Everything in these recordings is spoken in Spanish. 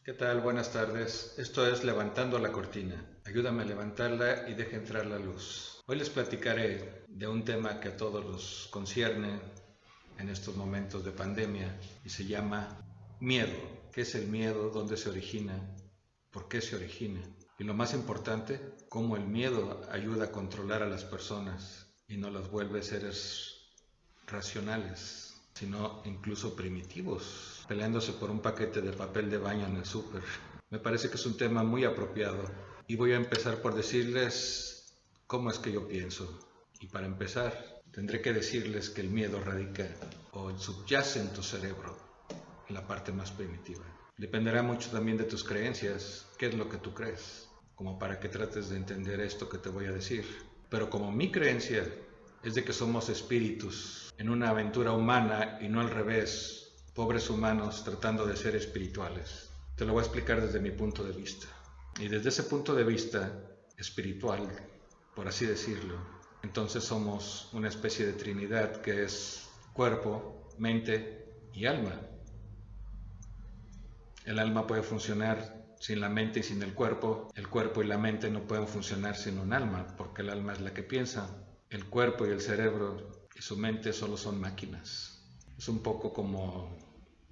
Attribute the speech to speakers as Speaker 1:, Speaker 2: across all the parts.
Speaker 1: ¿Qué tal? Buenas tardes. Esto es Levantando la Cortina. Ayúdame a levantarla y deja entrar la luz. Hoy les platicaré de un tema que a todos los concierne en estos momentos de pandemia y se llama miedo. ¿Qué es el miedo? ¿Dónde se origina? ¿Por qué se origina? Y lo más importante, cómo el miedo ayuda a controlar a las personas y no las vuelve seres racionales, sino incluso primitivos, peleándose por un paquete de papel de baño en el súper. Me parece que es un tema muy apropiado y voy a empezar por decirles cómo es que yo pienso. Y para empezar, tendré que decirles que el miedo radica o subyace en tu cerebro, en la parte más primitiva. Dependerá mucho también de tus creencias, qué es lo que tú crees, como para que trates de entender esto que te voy a decir. Pero como mi creencia es de que somos espíritus en una aventura humana y no al revés, pobres humanos tratando de ser espirituales. Te lo voy a explicar desde mi punto de vista. Y desde ese punto de vista espiritual, por así decirlo, entonces somos una especie de trinidad que es cuerpo, mente y alma. El alma puede funcionar sin la mente y sin el cuerpo y la mente no pueden funcionar sin un alma, porque el alma es la que piensa. El cuerpo y el cerebro y su mente solo son máquinas. Es un poco como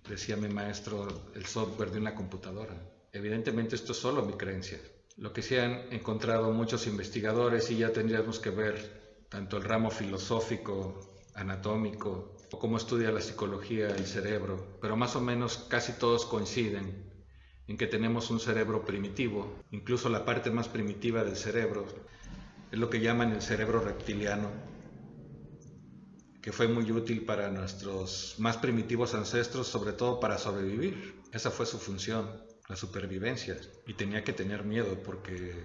Speaker 1: decía mi maestro, el software de una computadora. Evidentemente esto es solo mi creencia. Lo que sí han encontrado muchos investigadores, y ya tendríamos que ver tanto el ramo filosófico, anatómico, o cómo estudia la psicología el cerebro, pero más o menos casi todos coinciden en que tenemos un cerebro primitivo, incluso la parte más primitiva del cerebro es lo que llaman el cerebro reptiliano, que fue muy útil para nuestros más primitivos ancestros, sobre todo para sobrevivir. Esa fue su función, la supervivencia, y tenía que tener miedo porque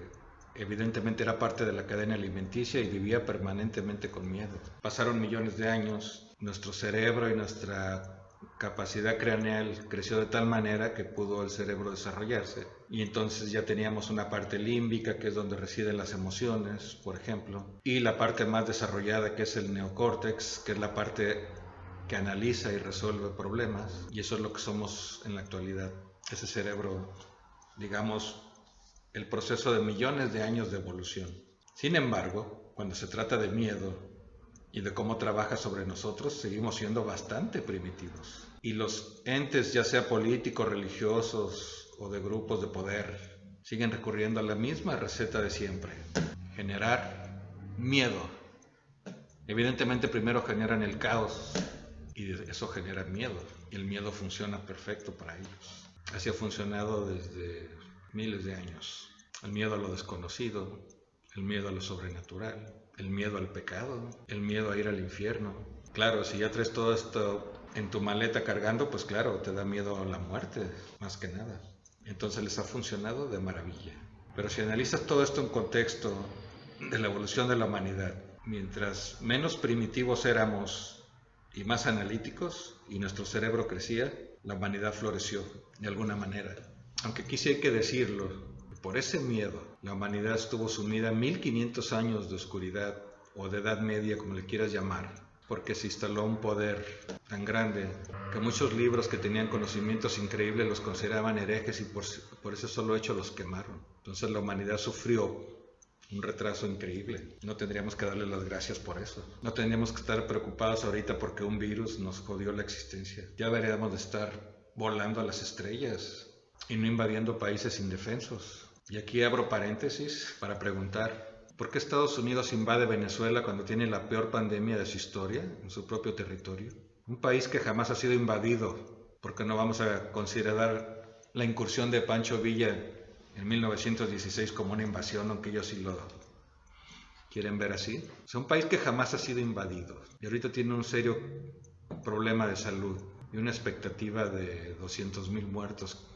Speaker 1: evidentemente era parte de la cadena alimenticia y vivía permanentemente con miedo. Pasaron millones de años, nuestro cerebro y nuestra capacidad craneal creció de tal manera que pudo el cerebro desarrollarse y entonces ya teníamos una parte límbica, que es donde residen las emociones, por ejemplo, y la parte más desarrollada, que es el neocórtex, que es la parte que analiza y resuelve problemas, y eso es lo que somos en la actualidad. Ese cerebro, digamos, el proceso de millones de años de evolución. Sin embargo, cuando se trata de miedo y de cómo trabaja sobre nosotros, seguimos siendo bastante primitivos. Y los entes, ya sea políticos, religiosos o de grupos de poder, siguen recurriendo a la misma receta de siempre: generar miedo. Evidentemente primero generan el caos y eso genera miedo. Y el miedo funciona perfecto para ellos. Así ha funcionado desde miles de años. El miedo a lo desconocido, el miedo a lo sobrenatural, el miedo al pecado, el miedo a ir al infierno. Claro, si ya traes todo esto en tu maleta cargando, pues claro, te da miedo a la muerte, más que nada. Entonces les ha funcionado de maravilla. Pero si analizas todo esto en contexto de la evolución de la humanidad, mientras menos primitivos éramos y más analíticos, y nuestro cerebro crecía, la humanidad floreció de alguna manera. Aunque aquí sí hay que decirlo, por ese miedo, la humanidad estuvo sumida en 1500 años de oscuridad o de edad media, como le quieras llamar, porque se instaló un poder tan grande que muchos libros que tenían conocimientos increíbles los consideraban herejes y por ese solo hecho los quemaron. Entonces la humanidad sufrió un retraso increíble. No tendríamos que darle las gracias por eso. No tendríamos que estar preocupados ahorita porque un virus nos jodió la existencia. Ya deberíamos de estar volando a las estrellas y no invadiendo países indefensos. Y aquí abro paréntesis para preguntar: ¿por qué Estados Unidos invade Venezuela cuando tiene la peor pandemia de su historia en su propio territorio? Un país que jamás ha sido invadido. ¿Por qué no vamos a considerar la incursión de Pancho Villa en 1916 como una invasión, aunque ellos sí lo quieren ver así? Es un país que jamás ha sido invadido y ahorita tiene un serio problema de salud y una expectativa de 200,000 muertos,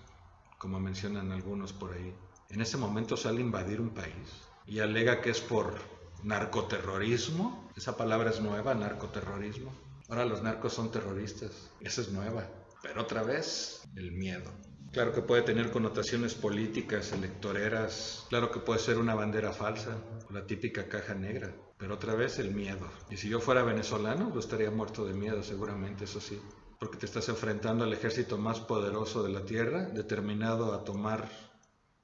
Speaker 1: como mencionan algunos por ahí. En ese momento sale a invadir un país y alega que es por narcoterrorismo. Esa palabra es nueva, narcoterrorismo. Ahora los narcos son terroristas, esa es nueva. Pero otra vez, el miedo. Claro que puede tener connotaciones políticas, electoreras, claro que puede ser una bandera falsa, la típica caja negra, pero otra vez el miedo. Y si yo fuera venezolano, yo estaría muerto de miedo seguramente, eso sí. porque te estás enfrentando al ejército más poderoso de la Tierra, determinado a tomar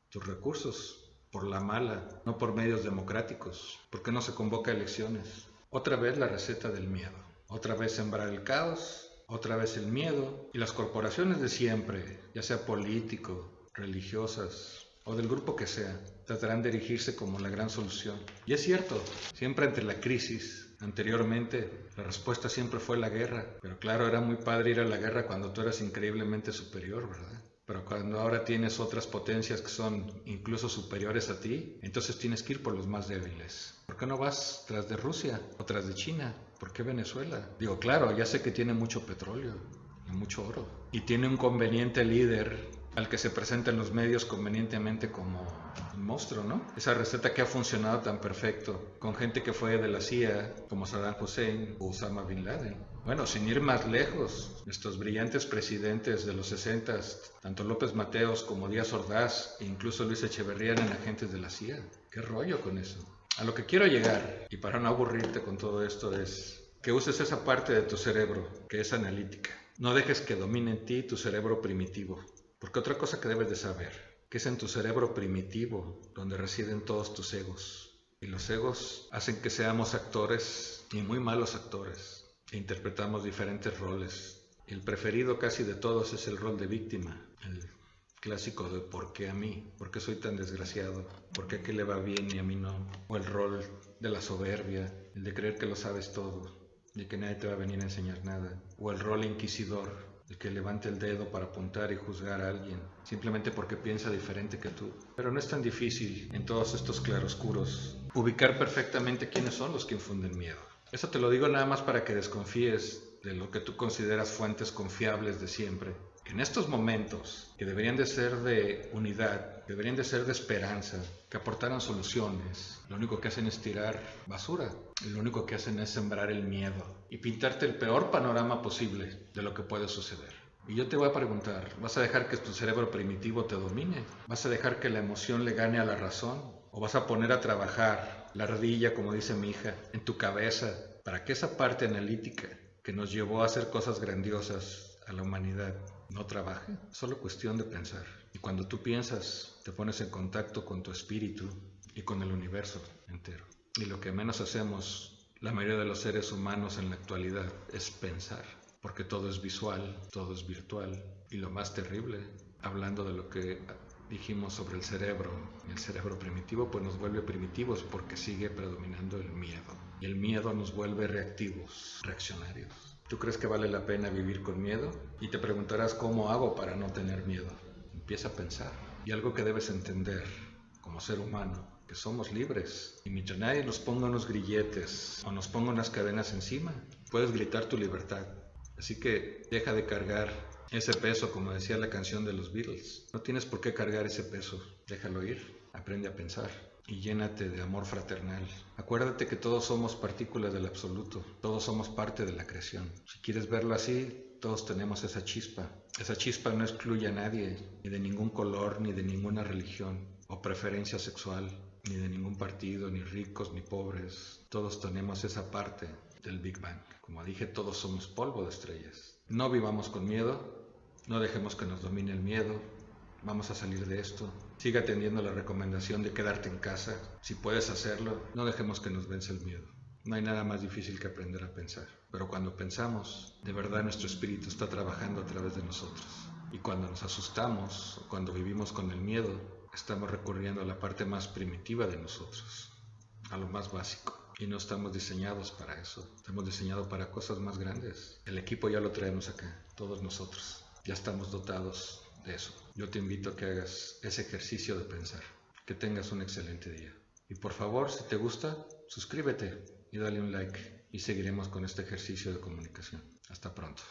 Speaker 1: tus recursos por la mala, no por medios democráticos. ¿Por qué no se convoca a elecciones? Otra vez la receta del miedo, otra vez sembrar el caos, otra vez el miedo, y las corporaciones de siempre, ya sea político, religiosas o del grupo que sea, tratarán de erigirse como la gran solución. Y es cierto, siempre ante la crisis, anteriormente, la respuesta siempre fue la guerra. Pero claro, era muy padre ir a la guerra cuando tú eras increíblemente superior, ¿verdad? Pero cuando ahora tienes otras potencias que son incluso superiores a ti, entonces tienes que ir por los más débiles. ¿Por qué no vas tras de Rusia o tras de China? ¿Por qué Venezuela? Digo, claro, ya sé que tiene mucho petróleo y mucho oro. Y tiene un conveniente líder al que se presenta en los medios convenientemente como un monstruo, ¿no? Esa receta que ha funcionado tan perfecto con gente que fue de la CIA, como Saddam Hussein o Osama Bin Laden. Bueno, sin ir más lejos, estos brillantes presidentes de los 60s, tanto López Mateos como Díaz Ordaz e incluso Luis Echeverría eran agentes de la CIA. ¿Qué rollo con eso? A lo que quiero llegar, y para no aburrirte con todo esto, es que uses esa parte de tu cerebro que es analítica. No dejes que domine en ti tu cerebro primitivo. Porque otra cosa que debes de saber, que es en tu cerebro primitivo donde residen todos tus egos. Y los egos hacen que seamos actores y muy malos actores. E interpretamos diferentes roles. El preferido casi de todos es el rol de víctima. El clásico de ¿por qué a mí? ¿Por qué soy tan desgraciado? ¿Por qué a qué le va bien y a mí no? O el rol de la soberbia, el de creer que lo sabes todo y que nadie te va a venir a enseñar nada. O el rol inquisidor, el que levante el dedo para apuntar y juzgar a alguien, simplemente porque piensa diferente que tú. Pero no es tan difícil en todos estos claroscuros ubicar perfectamente quiénes son los que infunden miedo. Eso te lo digo nada más para que desconfíes de lo que tú consideras fuentes confiables de siempre. En estos momentos, que deberían de ser de unidad, deberían de ser de esperanza, que aportaran soluciones, lo único que hacen es tirar basura. Y lo único que hacen es sembrar el miedo y pintarte el peor panorama posible de lo que puede suceder. Y yo te voy a preguntar, ¿vas a dejar que tu cerebro primitivo te domine? ¿Vas a dejar que la emoción le gane a la razón? ¿O vas a poner a trabajar la ardilla, como dice mi hija, en tu cabeza para que esa parte analítica que nos llevó a hacer cosas grandiosas a la humanidad no trabaje? Solo cuestión de pensar. Y cuando tú piensas, te pones en contacto con tu espíritu y con el universo entero. Y lo que menos hacemos, la mayoría de los seres humanos en la actualidad, es pensar. Porque todo es visual, todo es virtual. Y lo más terrible, hablando de lo que dijimos sobre el cerebro primitivo, pues nos vuelve primitivos porque sigue predominando el miedo. Y el miedo nos vuelve reactivos, reaccionarios. ¿Tú crees que vale la pena vivir con miedo? Y te preguntarás, ¿cómo hago para no tener miedo? Empieza a pensar. Y algo que debes entender como ser humano, que somos libres. Y mientras nadie nos ponga unos grilletes o nos ponga unas cadenas encima, puedes gritar tu libertad. Así que deja de cargar ese peso, como decía la canción de los Beatles. No tienes por qué cargar ese peso. Déjalo ir. Aprende a pensar. Y llénate de amor fraternal. Acuérdate que todos somos partículas del absoluto. Todos somos parte de la creación. Si quieres verlo así, todos tenemos esa chispa. Esa chispa no excluye a nadie, ni de ningún color, ni de ninguna religión o preferencia sexual, ni de ningún partido, ni ricos, ni pobres. Todos tenemos esa parte del Big Bang. Como dije, todos somos polvo de estrellas. No vivamos con miedo. No dejemos que nos domine el miedo. Vamos a salir de esto. Sigue atendiendo la recomendación de quedarte en casa. Si puedes hacerlo, no dejemos que nos vence el miedo. No hay nada más difícil que aprender a pensar. Pero cuando pensamos, de verdad nuestro espíritu está trabajando a través de nosotros. Y cuando nos asustamos, o cuando vivimos con el miedo, estamos recurriendo a la parte más primitiva de nosotros, a lo más básico. Y no estamos diseñados para eso. Estamos diseñados para cosas más grandes. El equipo ya lo traemos acá, todos nosotros. Ya estamos dotados de eso. Yo te invito a que hagas ese ejercicio de pensar. Que tengas un excelente día. Y por favor, si te gusta, suscríbete y dale un like. Y seguiremos con este ejercicio de comunicación. Hasta pronto.